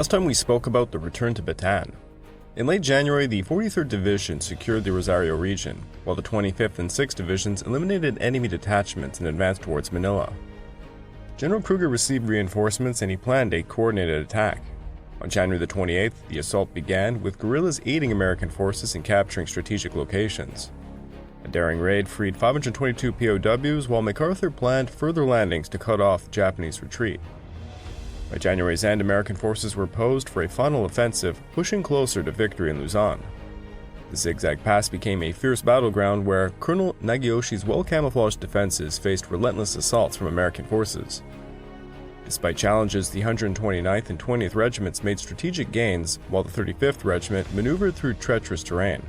Last time we spoke about the return to Bataan. In late January, the 43rd Division secured the Rosario region, while the 25th and 6th Divisions eliminated enemy detachments and advanced towards Manila. General Kruger received reinforcements and he planned a coordinated attack. On January the 28th, the assault began, with guerrillas aiding American forces in capturing strategic locations. A daring raid freed 522 POWs, while MacArthur planned further landings to cut off Japanese retreat. By January's end, American forces were posed for a final offensive, pushing closer to victory in Luzon. The Zigzag Pass became a fierce battleground where Colonel Nagayoshi's well-camouflaged defenses faced relentless assaults from American forces. Despite challenges, the 129th and 20th Regiments made strategic gains, while the 35th Regiment maneuvered through treacherous terrain.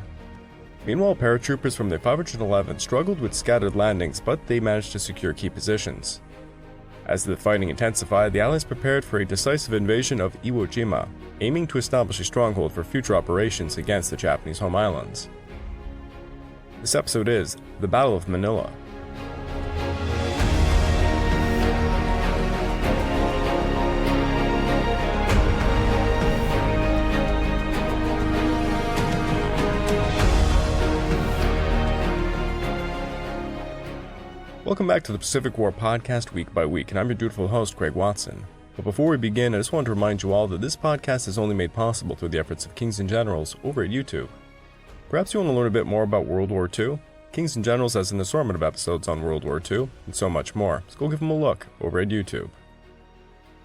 Meanwhile, paratroopers from the 511th struggled with scattered landings, but they managed to secure key positions. As the fighting intensified, the Allies prepared for a decisive invasion of Iwo Jima, aiming to establish a stronghold for future operations against the Japanese home islands. This episode is the Battle of Manila. Welcome back to the Pacific War Podcast week by week, and I'm your dutiful host, Craig Watson. But before we begin, I just want to remind you all that this podcast is only made possible through the efforts of Kings and Generals over at YouTube. Perhaps you want to learn a bit more about World War II? Kings and Generals has an assortment of episodes on World War II, and so much more, so go give them a look over at YouTube.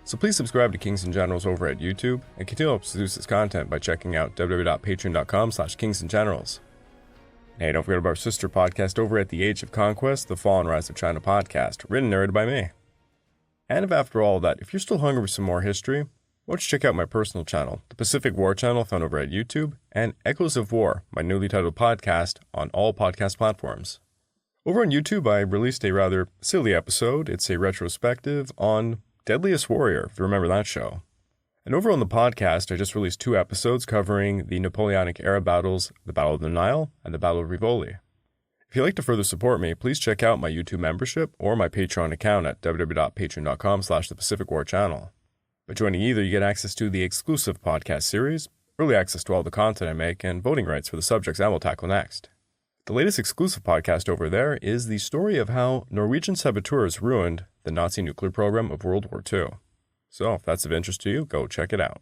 So please subscribe to Kings and Generals over at YouTube, and continue to produce this content by checking out www.patreon.com/kingsandgenerals. Hey, don't forget about our sister podcast over at The Age of Conquest, the Fall and Rise of China podcast, written and narrated by me. And if after all that, if you're still hungry for some more history, why don't you check out my personal channel, the Pacific War channel found over at YouTube, and Echoes of War, my newly titled podcast on all podcast platforms. Over on YouTube, I released a rather silly episode. It's a retrospective on Deadliest Warrior, if you remember that show. And over on the podcast, I just released 2 episodes covering the Napoleonic-era battles, the Battle of the Nile and the Battle of Rivoli. If you'd like to further support me, please check out my YouTube membership or my Patreon account at www.patreon.com/thepacificwarchannel. By joining either, you get access to the exclusive podcast series, early access to all the content I make, and voting rights for the subjects I will tackle next. The latest exclusive podcast over there is the story of how Norwegian saboteurs ruined the Nazi nuclear program of World War II. So, if that's of interest to you, go check it out.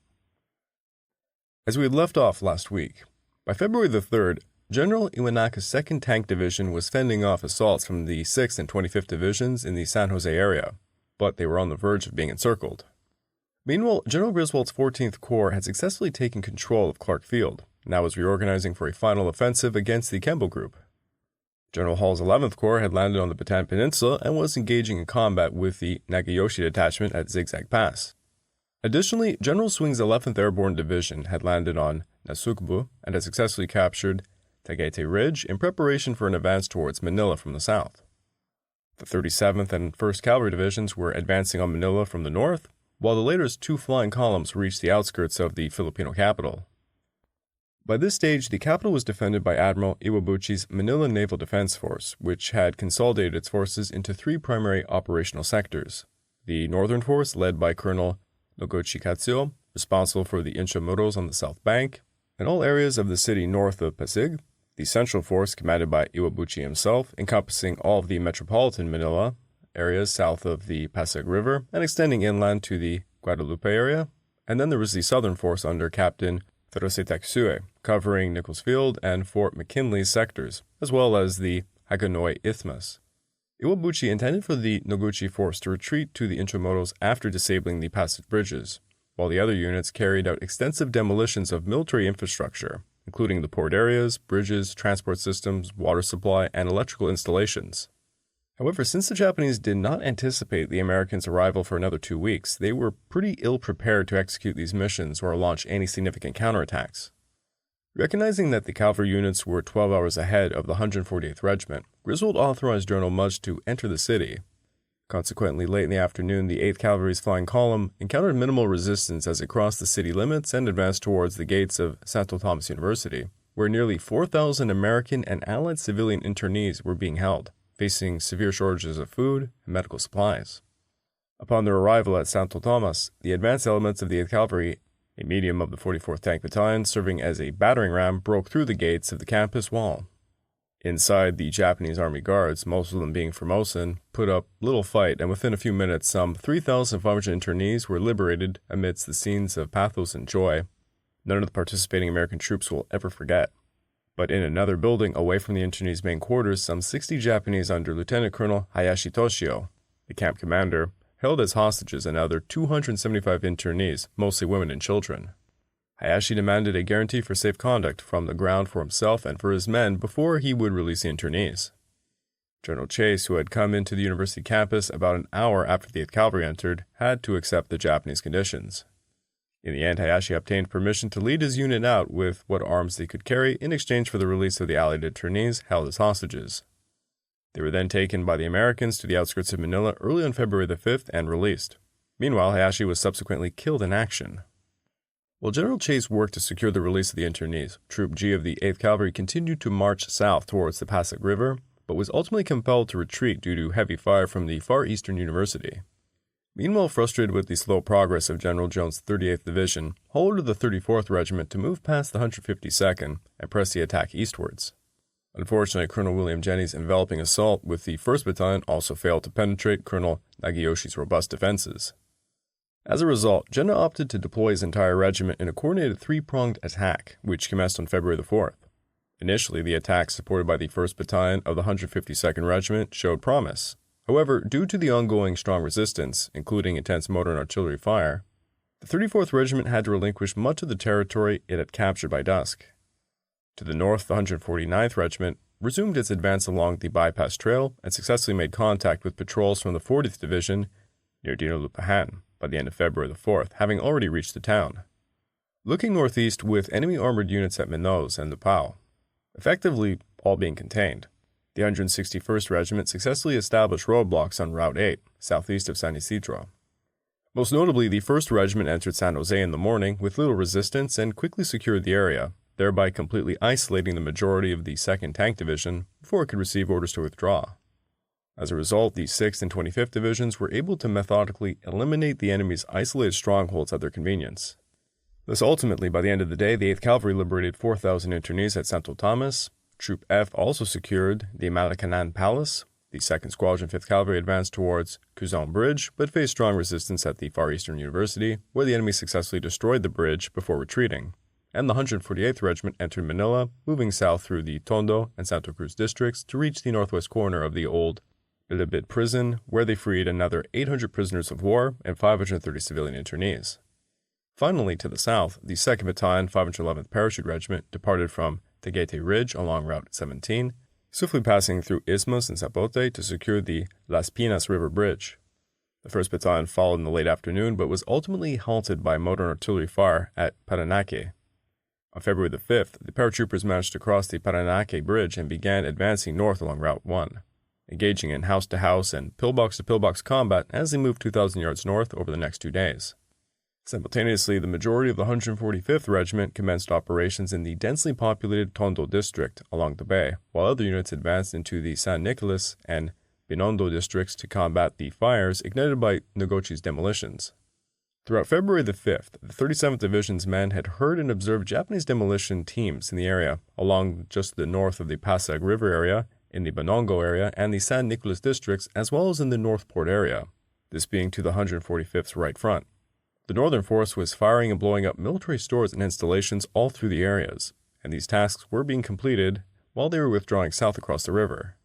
As we had left off last week, by February the 3rd, General Iwanaka's 2nd Tank Division was fending off assaults from the 6th and 25th Divisions in the San Jose area, but they were on the verge of being encircled. Meanwhile, General Griswold's 14th Corps had successfully taken control of Clark Field, and now was reorganizing for a final offensive against the Kemble Group. General Hall's 11th Corps had landed on the Bataan Peninsula and was engaging in combat with the Nagayoshi detachment at Zigzag Pass. Additionally, General Swing's 11th Airborne Division had landed on Nasugbu and had successfully captured Tagaytay Ridge in preparation for an advance towards Manila from the south. The 37th and 1st Cavalry Divisions were advancing on Manila from the north, while the latest 2 flying columns reached the outskirts of the Filipino capital. By this stage, the capital was defended by Admiral Iwabuchi's Manila Naval Defense Force, which had consolidated its forces into 3 primary operational sectors. The Northern Force, led by Colonel Noguchi Katsuo, responsible for the Intramuros on the south bank, and all areas of the city north of Pasig. The Central Force, commanded by Iwabuchi himself, encompassing all of the metropolitan Manila areas south of the Pasig River and extending inland to the Guadalupe area. And then there was the Southern Force under Captain Terose Taksue, covering Nichols Field and Fort McKinley's sectors, as well as the Hagonoy Isthmus. Iwabuchi intended for the Noguchi force to retreat to the Intramuros after disabling the passage bridges, while the other units carried out extensive demolitions of military infrastructure, including the port areas, bridges, transport systems, water supply, and electrical installations. However, since the Japanese did not anticipate the Americans' arrival for another 2 weeks, they were pretty ill-prepared to execute these missions or launch any significant counterattacks. Recognizing that the cavalry units were 12 hours ahead of the 148th Regiment, Griswold authorized General Mudge to enter the city. Consequently, late in the afternoon, the 8th Cavalry's flying column encountered minimal resistance as it crossed the city limits and advanced towards the gates of Santo Thomas University, where nearly 4,000 American and Allied civilian internees were being held, facing severe shortages of food and medical supplies. Upon their arrival at Santo Tomas, the advance elements of the 8th Cavalry A medium of the 44th Tank Battalion, serving as a battering ram, broke through the gates of the campus wall. Inside, the Japanese Army Guards, most of them being Formosan, put up little fight, and within a few minutes, some 3,500 internees were liberated amidst the scenes of pathos and joy none of the participating American troops will ever forget. But in another building away from the internees' main quarters, some 60 Japanese under Lieutenant Colonel Hayashi Toshio, the camp commander, held as hostages another 275 internees, mostly women and children. Hayashi demanded a guarantee for safe conduct from the ground for himself and for his men before he would release the internees. General Chase, who had come into the university campus about an hour after the 8th Cavalry entered, had to accept the Japanese conditions. In the end, Hayashi obtained permission to lead his unit out with what arms they could carry in exchange for the release of the Allied internees held as hostages. They were then taken by the Americans to the outskirts of Manila early on February the 5th and released. Meanwhile, Hayashi was subsequently killed in action. While General Chase worked to secure the release of the internees, Troop G of the 8th Cavalry continued to march south towards the Pasig River, but was ultimately compelled to retreat due to heavy fire from the Far Eastern University. Meanwhile, frustrated with the slow progress of General Jones' 38th Division, Hull ordered the 34th Regiment to move past the 152nd and press the attack eastwards. Unfortunately, Colonel William Jennings' enveloping assault with the 1st Battalion also failed to penetrate Colonel Nagayoshi's robust defenses. As a result, Jenna opted to deploy his entire regiment in a coordinated three-pronged attack, which commenced on February the 4th. Initially, the attack, supported by the 1st Battalion of the 152nd Regiment, showed promise. However, due to the ongoing strong resistance, including intense mortar and artillery fire, the 34th Regiment had to relinquish much of the territory it had captured by dusk. To the north, the 149th Regiment resumed its advance along the bypass trail and successfully made contact with patrols from the 40th Division near Dinalupahan by the end of February the 4th, having already reached the town. Looking northeast with enemy armored units at Manoz and Lupao, effectively all being contained, the 161st Regiment successfully established roadblocks on Route 8, southeast of San Isidro. Most notably, the 1st Regiment entered San Jose in the morning with little resistance and quickly secured the area, thereby completely isolating the majority of the 2nd Tank Division before it could receive orders to withdraw. As a result, the 6th and 25th Divisions were able to methodically eliminate the enemy's isolated strongholds at their convenience. Thus, ultimately, by the end of the day, the 8th Cavalry liberated 4,000 internees at Santo Tomas. Troop F also secured the Malacanan Palace. The 2nd Squadron 5th Cavalry advanced towards Quezon Bridge, but faced strong resistance at the Far Eastern University, where the enemy successfully destroyed the bridge before retreating. And the 148th Regiment entered Manila, moving south through the Tondo and Santo Cruz districts to reach the northwest corner of the old Ilibit prison, where they freed another 800 prisoners of war and 530 civilian internees. Finally, to the south, the 2nd Battalion, 511th Parachute Regiment, departed from Tagaytay Ridge along Route 17, swiftly passing through Isthmus and Zapote to secure the Las Pinas River Bridge. The 1st Battalion followed in the late afternoon, but was ultimately halted by motor and artillery fire at Paranaque. On February the 5th, the paratroopers managed to cross the Paranaque Bridge and began advancing north along Route 1, engaging in house-to-house and pillbox-to-pillbox combat as they moved 2,000 yards north over the next 2 days. Simultaneously, the majority of the 145th Regiment commenced operations in the densely populated Tondo district along the bay, while other units advanced into the San Nicolas and Binondo districts to combat the fires ignited by Noguchi's demolitions. Throughout February the 5th, the 37th Division's men had heard and observed Japanese demolition teams in the area, along just the north of the Pasig River area, in the Banongo area, and the San Nicolas districts, as well as in the Northport area, this being to the 145th's right front. The Northern Force was firing and blowing up military stores and installations all through the areas, and these tasks were being completed while they were withdrawing south across the river.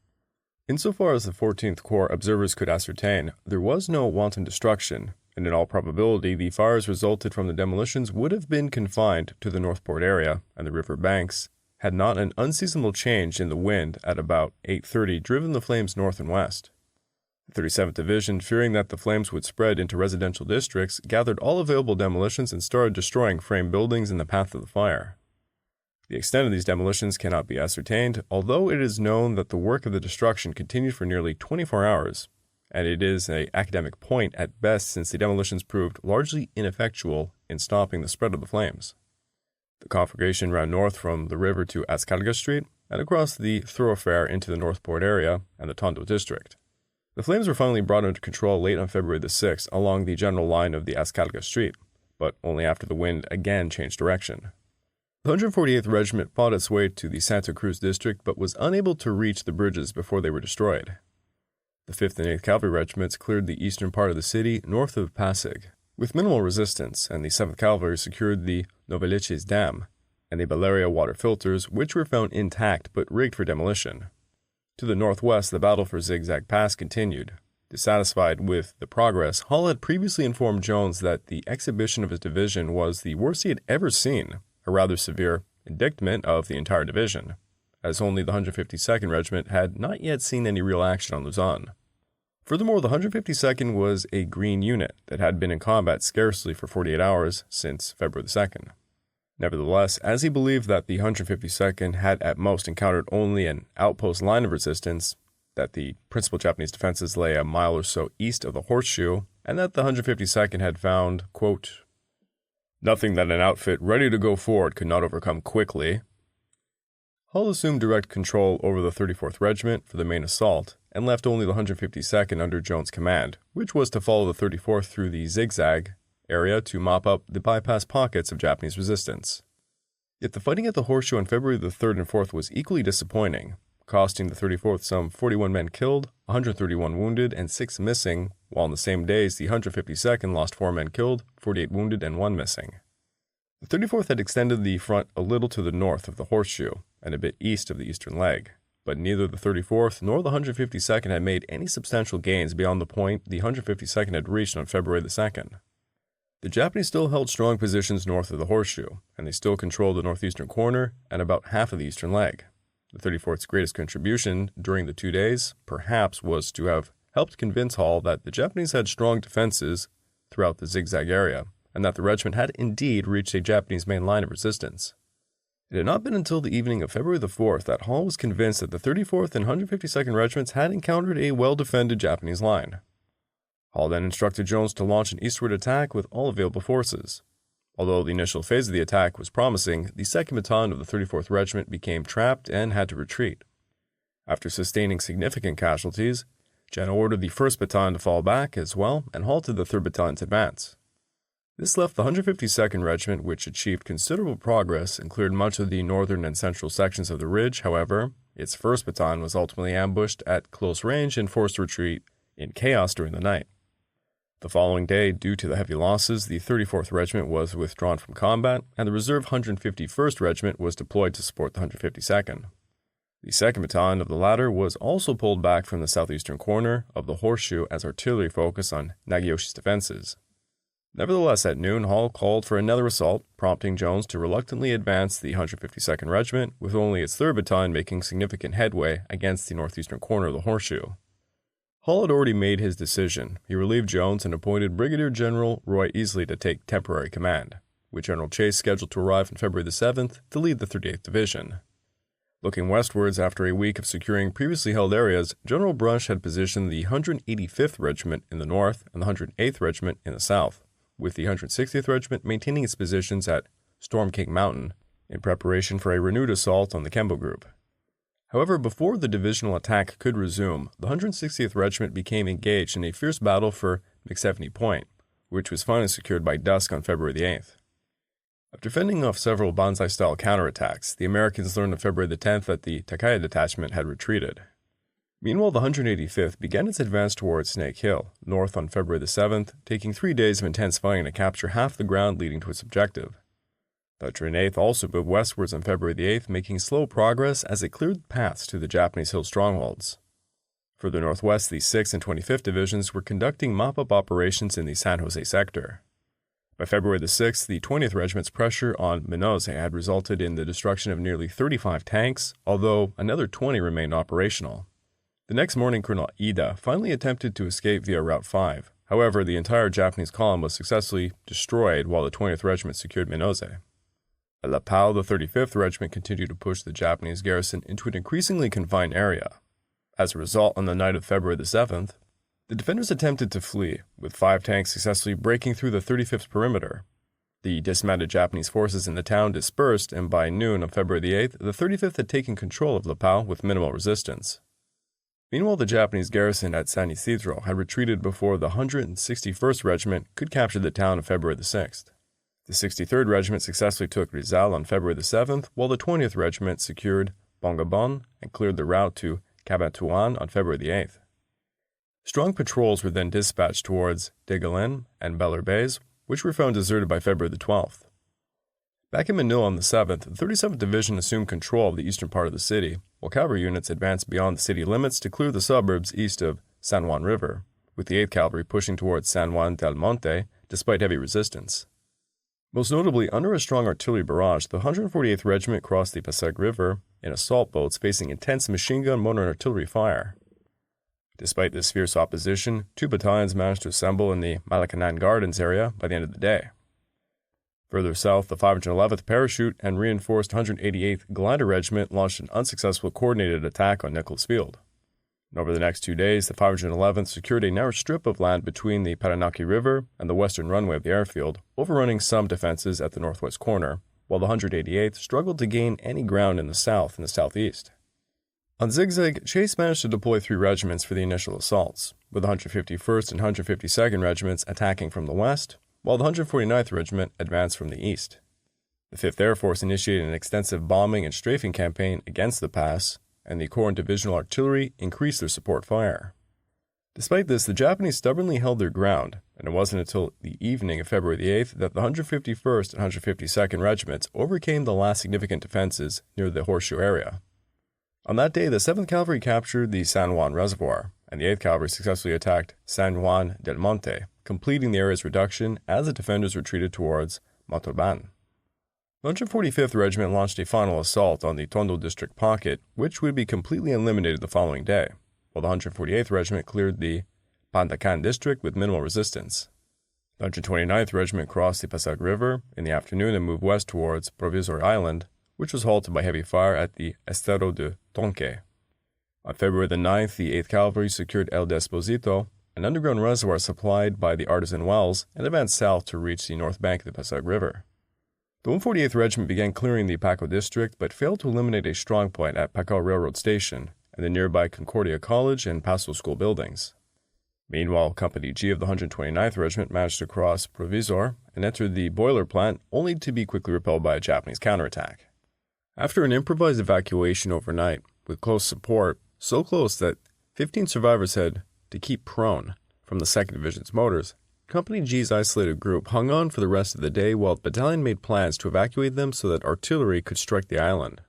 Insofar as the 14th Corps observers could ascertain, there was no wanton destruction, and in all probability the fires resulted from the demolitions would have been confined to the Northport area and the river banks, had not an unseasonable change in the wind at about 8:30 driven the flames north and west. The 37th Division, fearing that the flames would spread into residential districts, gathered all available demolitions and started destroying frame buildings in the path of the fire. The extent of these demolitions cannot be ascertained, although it is known that the work of the destruction continued for nearly 24 hours, and it is an academic point at best since the demolitions proved largely ineffectual in stopping the spread of the flames. The conflagration ran north from the river to Azcalga Street and across the thoroughfare into the Northport area and the Tondo district. The flames were finally brought under control late on February the 6th along the general line of the Azcalga Street, but only after the wind again changed direction. The 148th Regiment fought its way to the Santa Cruz district but was unable to reach the bridges before they were destroyed. The 5th and 8th Cavalry Regiments cleared the eastern part of the city north of Pasig with minimal resistance, and the 7th Cavalry secured the Novaliches Dam and the Balearia water filters, which were found intact but rigged for demolition. To the northwest, the battle for Zigzag Pass continued. Dissatisfied with the progress, Hall had previously informed Jones that the exhibition of his division was the worst he had ever seen, a rather severe indictment of the entire division, as only the 152nd Regiment had not yet seen any real action on Luzon. Furthermore, the 152nd was a green unit that had been in combat scarcely for 48 hours since February 2nd. Nevertheless, as he believed that the 152nd had at most encountered only an outpost line of resistance, that the principal Japanese defenses lay a mile or so east of the Horseshoe, and that the 152nd had found, quote, nothing that an outfit ready to go forward could not overcome quickly, Hull assumed direct control over the 34th Regiment for the main assault, and left only the 152nd under Jones' command, which was to follow the 34th through the Zigzag area to mop up the bypass pockets of Japanese resistance. Yet the fighting at the Horseshoe on February the 3rd and 4th was equally disappointing, costing the 34th some 41 men killed, 131 wounded, and 6 missing, while on the same days the 152nd lost 4 men killed, 48 wounded, and 1 missing. The 34th had extended the front a little to the north of the Horseshoe, and a bit east of the eastern leg, but neither the 34th nor the 152nd had made any substantial gains beyond the point the 152nd had reached on February the 2nd. The Japanese still held strong positions north of the Horseshoe, and they still controlled the northeastern corner and about half of the eastern leg. The 34th's greatest contribution during the 2 days, perhaps, was to have helped convince Hall that the Japanese had strong defenses throughout the Zigzag area, and that the regiment had indeed reached a Japanese main line of resistance. It had not been until the evening of February the 4th that Hall was convinced that the 34th and 152nd Regiments had encountered a well-defended Japanese line. Hall then instructed Jones to launch an eastward attack with all available forces. Although the initial phase of the attack was promising, the 2nd Battalion of the 34th Regiment became trapped and had to retreat. After sustaining significant casualties, Jenner ordered the 1st Battalion to fall back as well and halted the 3rd Battalion's advance. This left the 152nd Regiment, which achieved considerable progress and cleared much of the northern and central sections of the ridge. However, its 1st Battalion was ultimately ambushed at close range and forced to retreat in chaos during the night. The following day, due to the heavy losses, the 34th Regiment was withdrawn from combat, and the reserve 151st Regiment was deployed to support the 152nd. The 2nd Battalion of the latter was also pulled back from the southeastern corner of the Horseshoe as artillery focused on Nagayoshi's defenses. Nevertheless, at noon, Hall called for another assault, prompting Jones to reluctantly advance the 152nd Regiment, with only its 3rd Battalion making significant headway against the northeastern corner of the Horseshoe. Hall had already made his decision. He relieved Jones and appointed Brigadier General Roy Easley to take temporary command, with General Chase scheduled to arrive on February the 7th to lead the 38th Division. Looking westwards after a week of securing previously held areas, General Brush had positioned the 185th Regiment in the north and the 108th Regiment in the south, with the 160th Regiment maintaining its positions at Storm King Mountain in preparation for a renewed assault on the Kembo Group. However, before the divisional attack could resume, the 160th Regiment became engaged in a fierce battle for McSeveny Point, which was finally secured by dusk on February the 8th. After fending off several Banzai-style counterattacks, the Americans learned on February the 10th that the Takaya detachment had retreated. Meanwhile, the 185th began its advance towards Snake Hill, north on February the 7th, taking 3 days of intense fighting to capture half the ground leading to its objective. The 108th also moved westwards on February the 8th, making slow progress as it cleared paths to the Japanese hill strongholds. Further northwest, the 6th and 25th Divisions were conducting mop-up operations in the San Jose sector. By February the 6th, the 20th Regiment's pressure on Minoze had resulted in the destruction of nearly 35 tanks, although another 20 remained operational. The next morning, Colonel Ida finally attempted to escape via Route 5. However, the entire Japanese column was successfully destroyed while the 20th Regiment secured Minoze. At La Pau, the 35th Regiment continued to push the Japanese garrison into an increasingly confined area. As a result, on the night of February the 7th, the defenders attempted to flee, with 5 tanks successfully breaking through the 35th's perimeter. The dismounted Japanese forces in the town dispersed, and by noon on February the 8th, the 35th had taken control of La Pau with minimal resistance. Meanwhile, the Japanese garrison at San Isidro had retreated before the 161st Regiment could capture the town on February the 6th. The 63rd Regiment successfully took Rizal on February the 7th, while the 20th Regiment secured Bongabon and cleared the route to Cabatuan on February the 8th. Strong patrols were then dispatched towards Degalen and Beller Bays, which were found deserted by February the 12th. Back in Manila on the 7th, the 37th Division assumed control of the eastern part of the city, while cavalry units advanced beyond the city limits to clear the suburbs east of San Juan River, with the 8th Cavalry pushing towards San Juan del Monte despite heavy resistance. Most notably, under a strong artillery barrage, the 148th Regiment crossed the Pasig River in assault boats facing intense machine gun, motor, and artillery fire. Despite this fierce opposition, 2 battalions managed to assemble in the Malacanan Gardens area by the end of the day. Further south, the 511th Parachute and reinforced 188th Glider Regiment launched an unsuccessful coordinated attack on Nichols Field. And over the next 2 days, the 511th secured a narrow strip of land between the Paranaki River and the western runway of the airfield, overrunning some defenses at the northwest corner, while the 188th struggled to gain any ground in the south and the southeast. On Zigzag, Chase managed to deploy 3 regiments for the initial assaults, with the 151st and 152nd Regiments attacking from the west, while the 149th Regiment advanced from the east. The 5th Air Force initiated an extensive bombing and strafing campaign against the pass, and the Corps and Divisional Artillery increased their support fire. Despite this, the Japanese stubbornly held their ground, and it wasn't until the evening of February the 8th that the 151st and 152nd Regiments overcame the last significant defenses near the Horseshoe area. On that day, the 7th Cavalry captured the San Juan Reservoir, and the 8th Cavalry successfully attacked San Juan del Monte, completing the area's reduction as the defenders retreated towards Montalban. The 145th Regiment launched a final assault on the Tondo District pocket, which would be completely eliminated the following day, while the 148th Regiment cleared the Pandacan District with minimal resistance. The 129th Regiment crossed the Pasig River in the afternoon and moved west towards Provisory Island, which was halted by heavy fire at the Estero de Tonque. On February the 9th, the 8th Cavalry secured El Desposito, an underground reservoir supplied by the Artisan Wells, and advanced south to reach the north bank of the Pasig River. The 148th Regiment began clearing the Paco district, but failed to eliminate a strongpoint at Paco Railroad Station and the nearby Concordia College and Paso School buildings. Meanwhile, Company G of the 129th Regiment managed to cross Provisor and entered the boiler plant, only to be quickly repelled by a Japanese counterattack. After an improvised evacuation overnight, with close support, so close that 15 survivors had to keep prone from the 2nd Division's mortars, Company G's isolated group hung on for the rest of the day while the battalion made plans to evacuate them so that artillery could strike the island.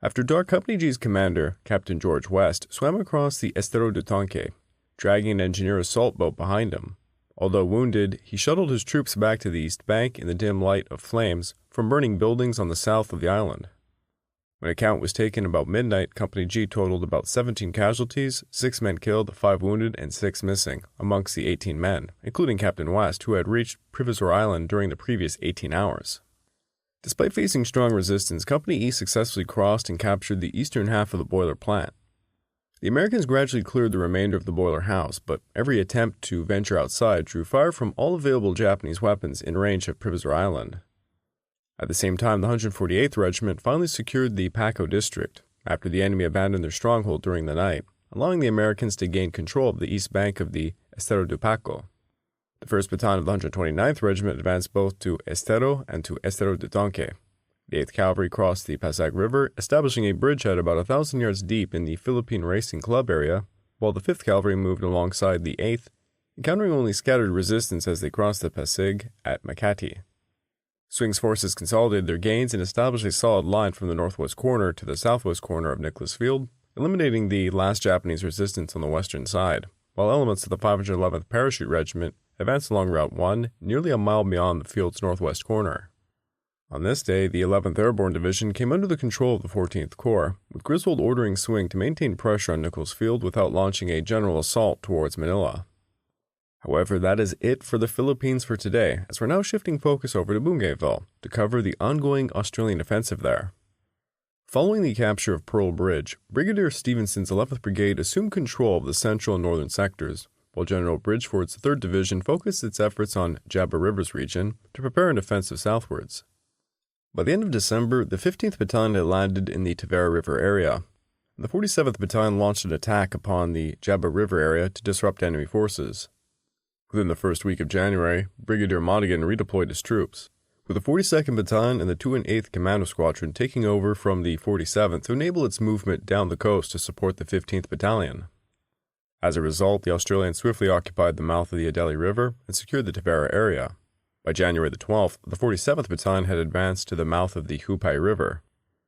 After dark, Company G's commander, Captain George West, swam across the Estero de Tonque, dragging an engineer assault boat behind him. Although wounded, he shuttled his troops back to the east bank in the dim light of flames from burning buildings on the south of the island. When a count was taken about midnight, Company G totaled about 17 casualties, 6 men killed, 5 wounded, and 6 missing, amongst the 18 men, including Captain West, who had reached Provisory Island during the previous 18 hours. Despite facing strong resistance, Company E successfully crossed and captured the eastern half of the boiler plant. The Americans gradually cleared the remainder of the boiler house, but every attempt to venture outside drew fire from all available Japanese weapons in range of Provisory Island. At the same time, the 148th Regiment finally secured the Paco district, after the enemy abandoned their stronghold during the night, allowing the Americans to gain control of the east bank of the Estero de Paco. The 1st Battalion of the 129th Regiment advanced both to Estero and to Estero de Tonque. The 8th Cavalry crossed the Pasig River, establishing a bridgehead about 1,000 yards deep in the Philippine Racing Club area, while the 5th Cavalry moved alongside the 8th, encountering only scattered resistance as they crossed the Pasig at Makati. Swing's forces consolidated their gains and established a solid line from the northwest corner to the southwest corner of Nicholas Field, eliminating the last Japanese resistance on the western side, while elements of the 511th Parachute Regiment advanced along Route 1, nearly a mile beyond the field's northwest corner. On this day, the 11th Airborne Division came under the control of the 14th Corps, with Griswold ordering Swing to maintain pressure on Nichols Field without launching a general assault towards Manila. However, that is it for the Philippines for today, as we're now shifting focus over to Bungayville to cover the ongoing Australian offensive there. Following the capture of Pearl Bridge, Brigadier Stevenson's 11th Brigade assumed control of the central and northern sectors, while General Bridgefort's 3rd Division focused its efforts on Jabba River's region to prepare an offensive southwards. By the end of December, the 15th Battalion had landed in the T Vera River area. The 47th Battalion launched an attack upon the Jabba River area to disrupt enemy forces. Within the first week of January, Brigadier Monaghan redeployed his troops. with the 42nd Battalion and the 2 and 8th Commando Squadron taking over from the 47th to enable its movement down the coast to support the 15th Battalion. As a result, the Australians swiftly occupied the mouth of the Adeli River and secured the T Vera area. By January the 12th, the 47th Battalion had advanced to the mouth of the Hupai River.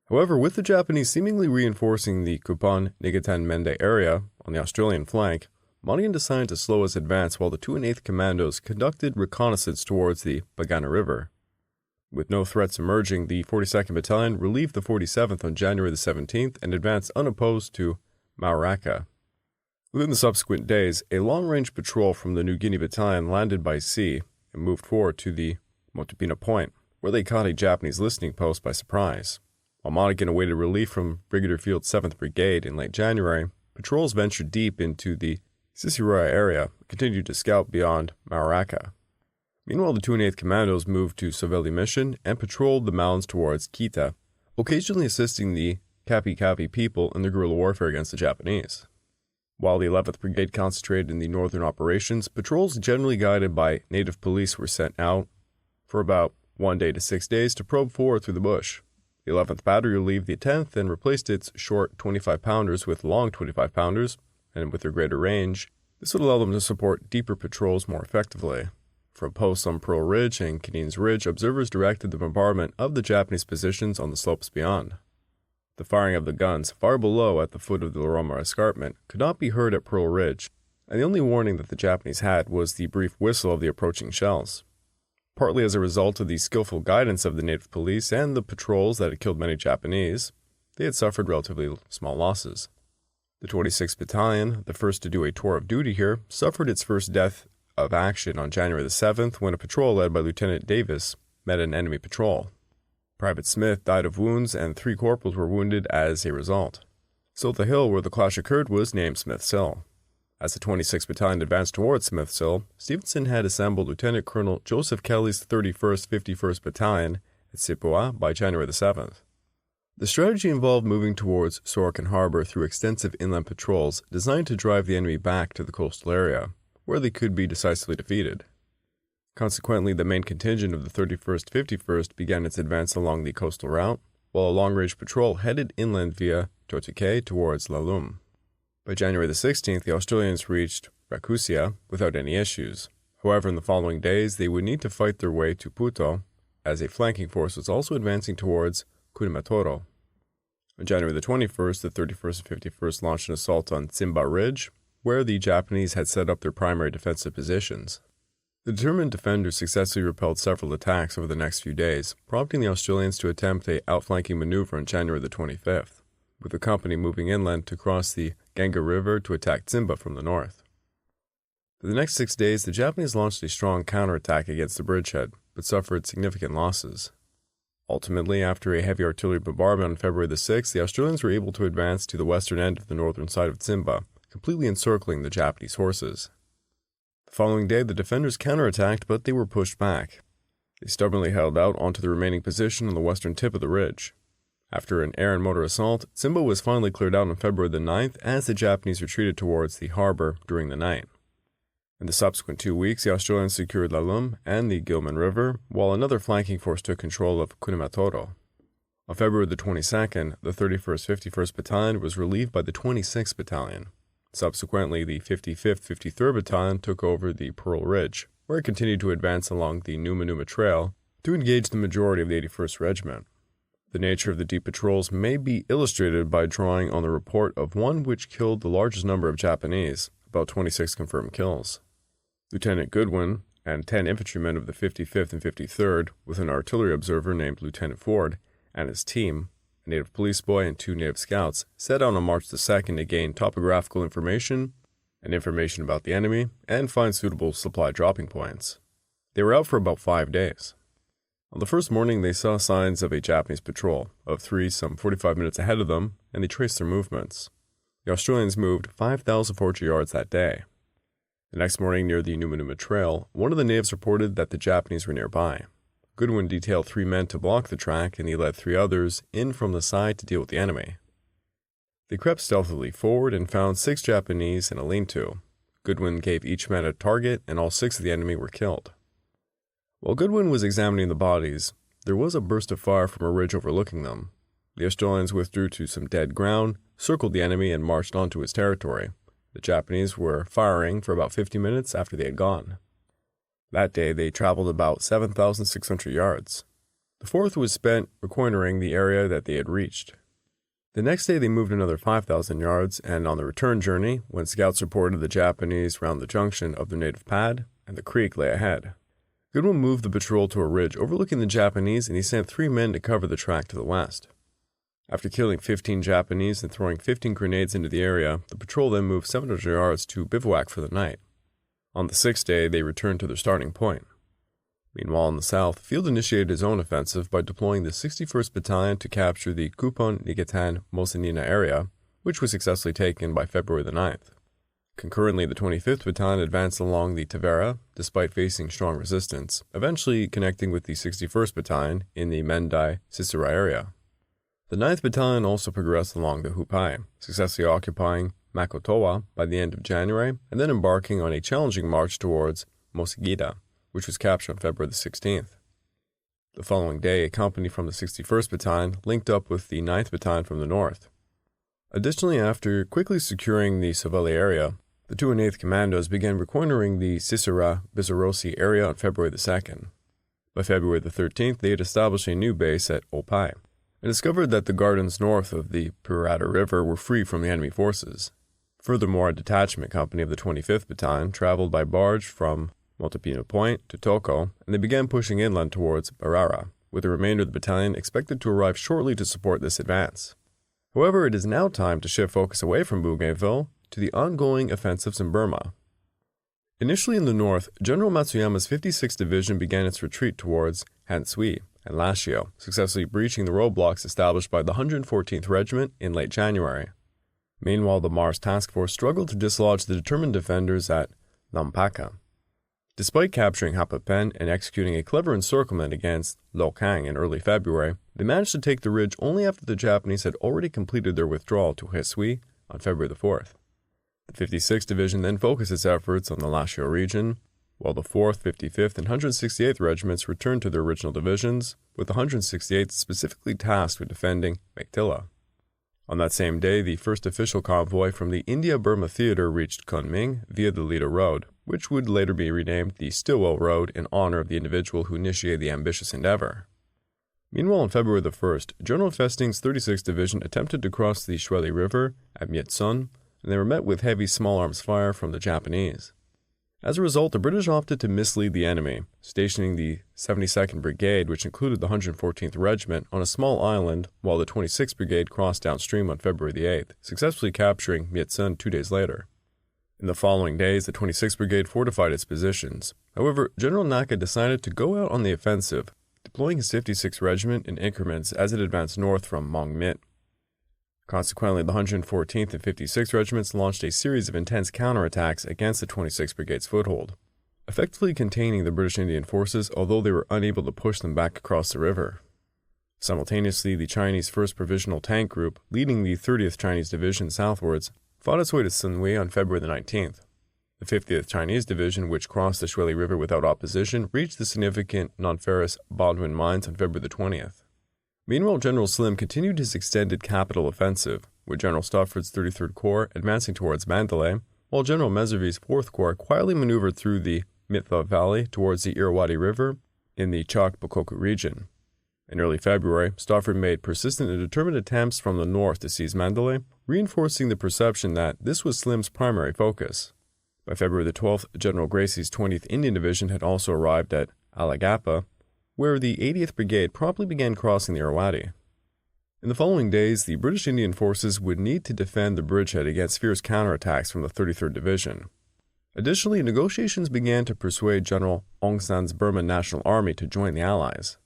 However, with the Japanese seemingly reinforcing the Kupang-Nigatan-Mende area on the Australian flank, Monian decided to slow his advance while the 2 and 8th Commandos conducted reconnaissance towards the Bagana River. With no threats emerging, the 42nd Battalion relieved the 47th on January the 17th and advanced unopposed to Mauraka. Within the subsequent days, a long-range patrol from the New Guinea Battalion landed by sea and moved forward to the Motupina Point, where they caught a Japanese listening post by surprise. While Monaghan awaited relief from Brigadier Field's 7th Brigade in late January, patrols ventured deep into the Sisiroya area and continued to scout beyond Mauraka. Meanwhile, the 2 and 8th Commandos moved to Saveli Mission and patrolled the mountains towards Kita, occasionally assisting the Kapi Kapi people in their guerrilla warfare against the Japanese. While the 11th Brigade concentrated in the northern operations, patrols generally guided by native police were sent out for about 1 day to 6 days to probe forward through the bush. The 11th Battery relieved the 10th and replaced its short 25-pounders with long 25-pounders, and with their greater range, this would allow them to support deeper patrols more effectively. From posts on Pearl Ridge and Canine's Ridge, observers directed the bombardment of the Japanese positions on the slopes beyond. The firing of the guns far below at the foot of the Loroma Escarpment could not be heard at Pearl Ridge, and the only warning that the Japanese had was the brief whistle of the approaching shells. Partly as a result of the skillful guidance of the native police and the patrols that had killed many Japanese, they had suffered relatively small losses. The 26th Battalion, the first to do a tour of duty here, suffered its first death of action on January the 7th when a patrol led by Lieutenant Davis met an enemy patrol. Private Smith died of wounds and 3 corporals were wounded as a result. So the hill where the clash occurred was named Smith's Hill. As the 26th Battalion advanced towards Smith's Hill, Stevenson had assembled Lieutenant Colonel Joseph Kelly's 31st 51st Battalion at Sipua by January the 7th. The strategy involved moving towards Sorokan Harbor through extensive inland patrols designed to drive the enemy back to the coastal area, where they could be decisively defeated. Consequently, the main contingent of the 31st 51st began its advance along the coastal route, while a long-range patrol headed inland via Totuke towards Lalum. By January the 16th, the Australians reached Rakusia without any issues. However, in the following days, they would need to fight their way to Puto, as a flanking force was also advancing towards Kurumatoro. On January the 21st, the 31st and 51st launched an assault on Tsimba Ridge, where the Japanese had set up their primary defensive positions. The determined defenders successfully repelled several attacks over the next few days, prompting the Australians to attempt an outflanking maneuver on January the 25th, with the company moving inland to cross the Ganga River to attack Tsimba from the north. For the next 6 days, the Japanese launched a strong counterattack against the bridgehead, but suffered significant losses. Ultimately, after a heavy artillery bombardment on February the 6th, the Australians were able to advance to the western end of the northern side of Tsimba, completely encircling the Japanese horses. The following day, the defenders counterattacked, but they were pushed back. They stubbornly held out onto the remaining position on the western tip of the ridge. After an air and motor assault, Tsimba was finally cleared out on February the 9th as the Japanese retreated towards the harbor during the night. In the subsequent 2 weeks, the Australians secured Lalum and the Gilman River, while another flanking force took control of Kurumatoro. On February the 22nd, the 31st 51st Battalion was relieved by the 26th Battalion. Subsequently, the 55th 53rd Battalion took over the Pearl Ridge, where it continued to advance along the Numa Numa Trail to engage the majority of the 81st Regiment. The nature of the deep patrols may be illustrated by drawing on the report of one which killed the largest number of Japanese, about 26 confirmed kills. Lieutenant Goodwin and 10 infantrymen of the 55th and 53rd, with an artillery observer named Lieutenant Ford, and his team, a native police boy and 2 native scouts, set out on March the 2nd to gain topographical information and information about the enemy and find suitable supply dropping points. They were out for about 5 days. On the first morning, they saw signs of a Japanese patrol, of 3 some 45 minutes ahead of them, and they traced their movements. The Australians moved 5,400 yards that day. The next morning, near the Numa Numa Trail, one of the natives reported that the Japanese were nearby. Goodwin detailed 3 men to block the track, and he led 3 others in from the side to deal with the enemy. They crept stealthily forward and found 6 Japanese in a lean-to. Goodwin gave each man a target, and all 6 of the enemy were killed. While Goodwin was examining the bodies, there was a burst of fire from a ridge overlooking them. The Australians withdrew to some dead ground, circled the enemy, and marched onto his territory. The Japanese were firing for about 50 minutes after they had gone. That day, they traveled about 7,600 yards. The 4th was spent reconnoitering the area that they had reached. The next day, they moved another 5,000 yards, and on the return journey, when scouts reported the Japanese round the junction of the native pad, and the creek lay ahead. Goodwin moved the patrol to a ridge overlooking the Japanese, and he sent 3 men to cover the track to the west. After killing 15 Japanese and throwing 15 grenades into the area, the patrol then moved 700 yards to bivouac for the night. On the 6th day, they returned to their starting point. Meanwhile, in the south, Field initiated his own offensive by deploying the 61st Battalion to capture the Kupon-Nigatan-Mosinina area, which was successfully taken by February the 9th. Concurrently, the 25th Battalion advanced along the T Vera, despite facing strong resistance, eventually connecting with the 61st Battalion in the Mendai-Sisera area. The 9th Battalion also progressed along the Hupai, successfully occupying Makotowa by the end of January, and then embarking on a challenging march towards Mosigida, which was captured on February the 16th. The following day, a company from the 61st Battalion linked up with the 9th Battalion from the north. Additionally, after quickly securing the Savali area, the 2 and 8th Commandos began reconnoitering the Sisera-Bizarosi area on February the 2nd. By February the 13th, they had established a new base at Opai, and discovered that the gardens north of the Pirata River were free from the enemy forces. Furthermore, a detachment company of the 25th Battalion traveled by barge from Motopino Point to Toko, and they began pushing inland towards Barara, with the remainder of the battalion expected to arrive shortly to support this advance. However, it is now time to shift focus away from Bougainville to the ongoing offensives in Burma. Initially in the north, General Matsuyama's 56th Division began its retreat towards Hansui and Lashio, successfully breaching the roadblocks established by the 114th Regiment in late January. Meanwhile, the Mars Task Force struggled to dislodge the determined defenders at Nampaka. Despite capturing Hapapen and executing a clever encirclement against Lokang in early February, they managed to take the ridge only after the Japanese had already completed their withdrawal to Hesui on February the 4th. The 56th Division then focused its efforts on the Lashio region, while the 4th, 55th, and 168th Regiments returned to their original divisions, with the 168th specifically tasked with defending Mektila. On that same day, the first official convoy from the India-Burma Theater reached Kunming via the Lida Road, which would later be renamed the Stillwell Road in honor of the individual who initiated the ambitious endeavor. Meanwhile, on February the 1st, General Festing's 36th Division attempted to cross the Adeli River at Myitsun, and they were met with heavy small arms fire from the Japanese. As a result, the British opted to mislead the enemy, stationing the 72nd Brigade, which included the 114th Regiment, on a small island, while the 26th Brigade crossed downstream on February the 8th, successfully capturing Myitsun 2 days later. In the following days, the 26th Brigade fortified its positions. However, General Naka decided to go out on the offensive, deploying his 56th Regiment in increments as it advanced north from Mongmit. Consequently, the 114th and 56th Regiments launched a series of intense counterattacks against the 26th Brigade's foothold, effectively containing the British Indian forces, although they were unable to push them back across the river. Simultaneously, the Chinese 1st Provisional Tank Group, leading the 30th Chinese Division southwards, fought its way to Sunwei on February the 19th. The 50th Chinese Division, which crossed the Adeli River without opposition, reached the significant non-ferrous Baldwin mines on February the 20th. Meanwhile, General Slim continued his extended capital offensive, with General Stafford's 33rd Corps advancing towards Mandalay, while General Meservy's 4th Corps quietly maneuvered through the Mitha Valley towards the Irrawaddy River in the Chak-Bokoku region. In early February, Stafford made persistent and determined attempts from the north to seize Mandalay, reinforcing the perception that this was Slim's primary focus. By February the 12th, General Gracie's 20th Indian Division had also arrived at Alagappa, where the 80th Brigade promptly began crossing the Irrawaddy. In the following days, the British Indian forces would need to defend the bridgehead against fierce counterattacks from the 33rd Division. Additionally, negotiations began to persuade General Aung San's Burma National Army to join the Allies.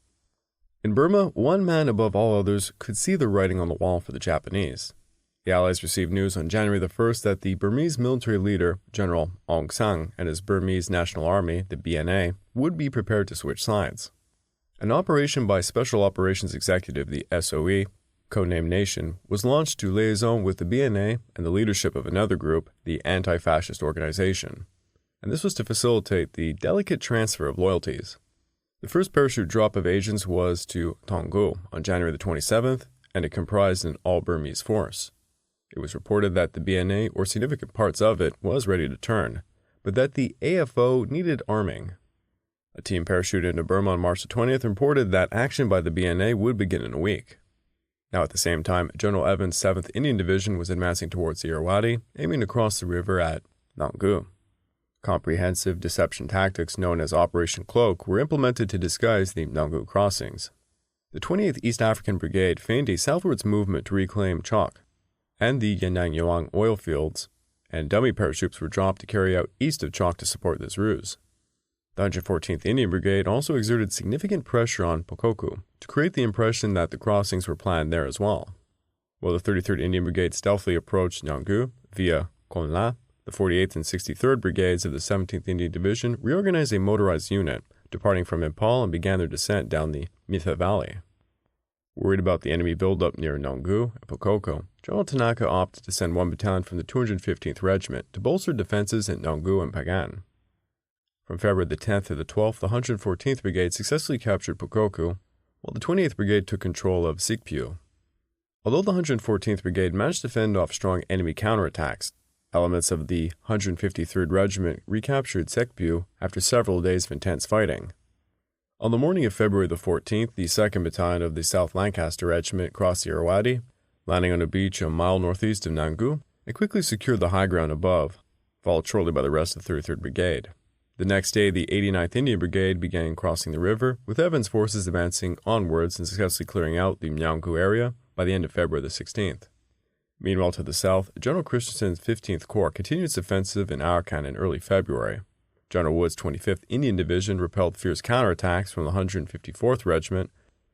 In Burma, one man above all others could see the writing on the wall for the Japanese. The Allies received news on January the 1st that the Burmese military leader, General Aung San, and his Burmese National Army, the BNA, would be prepared to switch sides. An operation by Special Operations Executive, the SOE, codenamed Nation, was launched to liaison with the BNA and the leadership of another group, the Anti-Fascist Organization, and this was to facilitate the delicate transfer of loyalties. The first parachute drop of agents was to Toungou on January the 27th, and it comprised an all-Burmese force. It was reported that the BNA, or significant parts of it, was ready to turn, but that the AFO needed arming. A team parachuted into Burma on March the 20th and reported that action by the BNA would begin in a week. Now at the same time, General Evans' 7th Indian Division was advancing towards the Irrawaddy, aiming to cross the river at Toungou. Comprehensive deception tactics known as Operation Cloak were implemented to disguise the Toungou crossings. The 28th East African Brigade feigned a southwards movement to reclaim Chok and the Yanang oil fields, and dummy parachutes were dropped to carry out east of Chok to support this ruse. The 114th Indian Brigade also exerted significant pressure on Pokoku to create the impression that the crossings were planned there as well. While the 33rd Indian Brigade stealthily approached Toungou via Konla, the 48th and 63rd Brigades of the 17th Indian Division reorganized a motorized unit, departing from Impal, and began their descent down the Mitha Valley. Worried about the enemy buildup near Toungou and Pokoko, General Tanaka opted to send one battalion from the 215th Regiment to bolster defenses at Toungou and Pagan. From February the 10th to the 12th, the 114th Brigade successfully captured Pokoku, while the 28th Brigade took control of Sikpiu. Although the 114th Brigade managed to fend off strong enemy counterattacks, elements of the 153rd Regiment recaptured Sikpiu after several days of intense fighting. On the morning of February the 14th, the 2nd Battalion of the South Lancaster Regiment crossed the Irrawaddy, landing on a beach a mile northeast of Toungou, and quickly secured the high ground above, followed shortly by the rest of the 33rd Brigade. The next day, the 89th Indian Brigade began crossing the river, with Evans' forces advancing onwards and successfully clearing out the Toungou area by the end of February the 16th. Meanwhile, to the south, General Christensen's 15th Corps continued its offensive in Arakan in early February. General Wood's 25th Indian Division repelled fierce counterattacks from the 154th Regiment,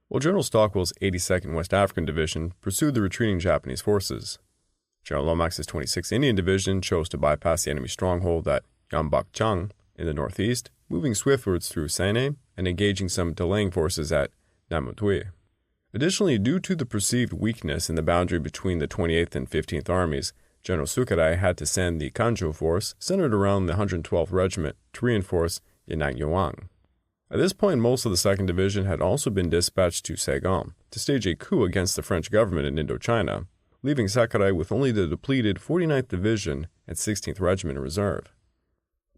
while General Stockwell's 82nd West African Division pursued the retreating Japanese forces. General Lomax's 26th Indian Division chose to bypass the enemy stronghold at Yambakchang in the northeast, moving swiftwards through Sane and engaging some delaying forces at Namutui. Additionally, due to the perceived weakness in the boundary between the 28th and 15th Armies, General Sukarai had to send the Kanjo force centered around the 112th Regiment to reinforce Yanang. At this point, most of the 2nd Division had also been dispatched to Saigon to stage a coup against the French government in Indochina, leaving Sakurai with only the depleted 49th Division and 16th Regiment in reserve.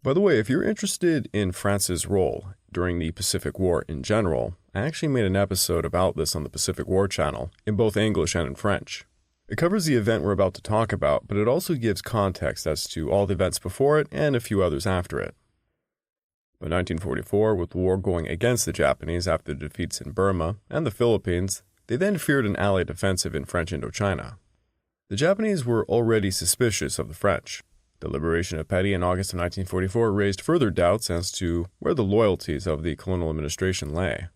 By the way, if you're interested in France's role during the Pacific War in general, I actually made an episode about this on the Pacific War channel, in both English and in French. It covers the event we're about to talk about, but it also gives context as to all the events before it and a few others after it. By 1944, with the war going against the Japanese after the defeats in Burma and the Philippines, they then feared an Allied offensive in French Indochina. The Japanese were already suspicious of the French. The liberation of Petty in August of 1944 raised further doubts as to where the loyalties of the colonial administration lay.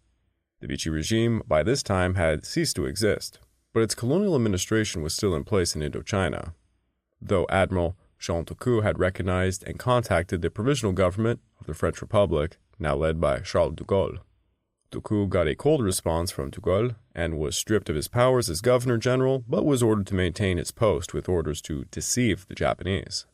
The Vichy regime, by this time, had ceased to exist, but its colonial administration was still in place in Indochina. Though Admiral Jean Tocqueux had recognized and contacted the provisional government of the French Republic, now led by Charles de Gaulle. Tocqueux got a cold response from de Gaulle and was stripped of his powers as governor-general, but was ordered to maintain his post with orders to deceive the Japanese.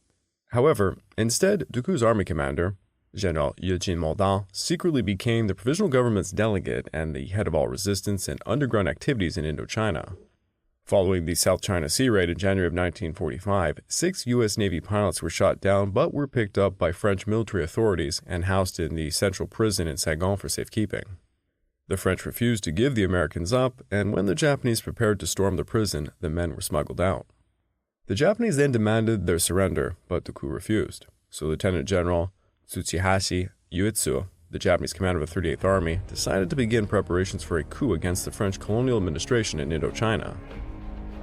However, instead, Tocqueux's army commander, General Eugene Maudan, secretly became the provisional government's delegate and the head of all resistance and underground activities in Indochina. Following the South China Sea raid in January of 1945, 6 U.S. Navy pilots were shot down but were picked up by French military authorities and housed in the central prison in Saigon for safekeeping. The French refused to give the Americans up, and when the Japanese prepared to storm the prison, the men were smuggled out. The Japanese then demanded their surrender, but Tocqueux refused, so Lieutenant General Tsuchihashi Uetsu, the Japanese commander of the 38th Army, decided to begin preparations for a coup against the French colonial administration in Indochina.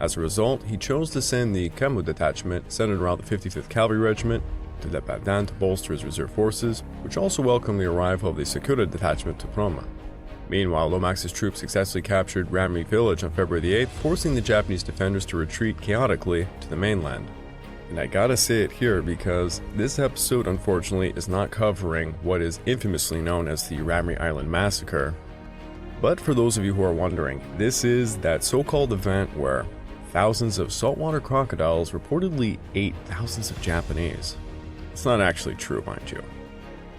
As a result, he chose to send the Kamu detachment, centered around the 55th Cavalry Regiment, to Le Batin to bolster his reserve forces, which also welcomed the arrival of the Sakura detachment to Proma. Meanwhile, Lomax's troops successfully captured Ramri village on February the 8th, forcing the Japanese defenders to retreat chaotically to the mainland. And I gotta say it here because this episode, unfortunately, is not covering what is infamously known as the Ramri Island Massacre. But for those of you who are wondering, this is that so-called event where thousands of saltwater crocodiles reportedly ate thousands of Japanese. It's not actually true, mind you.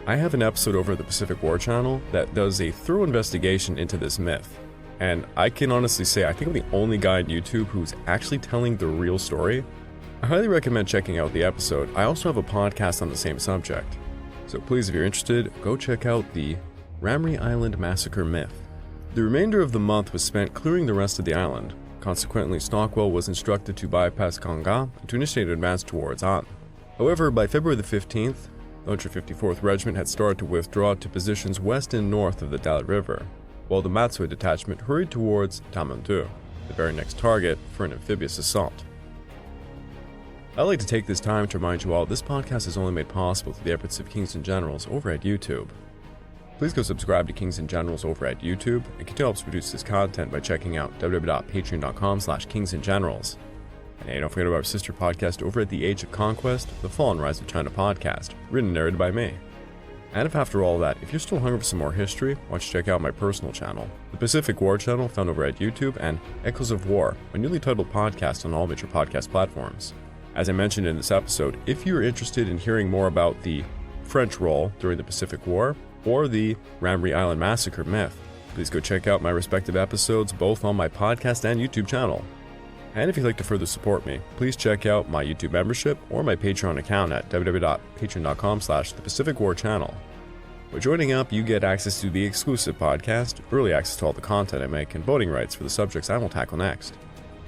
I have an episode over at the Pacific War Channel that does a thorough investigation into this myth. And I can honestly say I think I'm the only guy on YouTube who's actually telling the real story. I highly recommend checking out the episode. I also have a podcast on the same subject. So please, if you're interested, go check out the Ramree Island Massacre myth. The remainder of the month was spent clearing the rest of the island. Consequently, Stockwell was instructed to bypass Kanga and to initiate an advance towards Han. However, by February the 15th, the 154th Regiment had started to withdraw to positions west and north of the Adeli River, while the Matsue detachment hurried towards Tamandu, the very next target for an amphibious assault. I'd like to take this time to remind you all this podcast is only made possible through the efforts of Kings and Generals over at YouTube. Please go subscribe to Kings and Generals over at YouTube and continue to help us produce this content by checking out www.patreon.com/kingsandgenerals. And hey, don't forget about our sister podcast over at The Age of Conquest, The Fall and Rise of China podcast, written and narrated by me. And if after all that, if you're still hungry for some more history, why don't you check out my personal channel, the Pacific War Channel found over at YouTube, and Echoes of War, my newly titled podcast on all major podcast platforms. As I mentioned in this episode, if you're interested in hearing more about the French role during the Pacific War, or the Ramree Island Massacre myth, please go check out my respective episodes both on my podcast and YouTube channel. And if you'd like to further support me, please check out my YouTube membership or my Patreon account at www.patreon.com/thepacificwarchannel. By joining up, you get access to the exclusive podcast, early access to all the content I make, and voting rights for the subjects I will tackle next.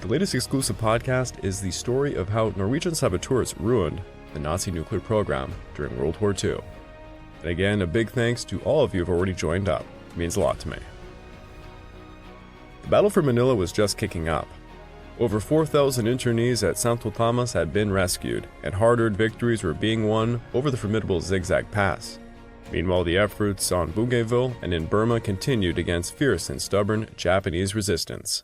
The latest exclusive podcast is the story of how Norwegian saboteurs ruined the Nazi nuclear program during World War II. And again, a big thanks to all of you who have already joined up. It means a lot to me. The battle for Manila was just kicking up. Over 4,000 internees at Santo Tomas had been rescued, and hard-earned victories were being won over the formidable Zigzag Pass. Meanwhile, the efforts on Bougainville and in Burma continued against fierce and stubborn Japanese resistance.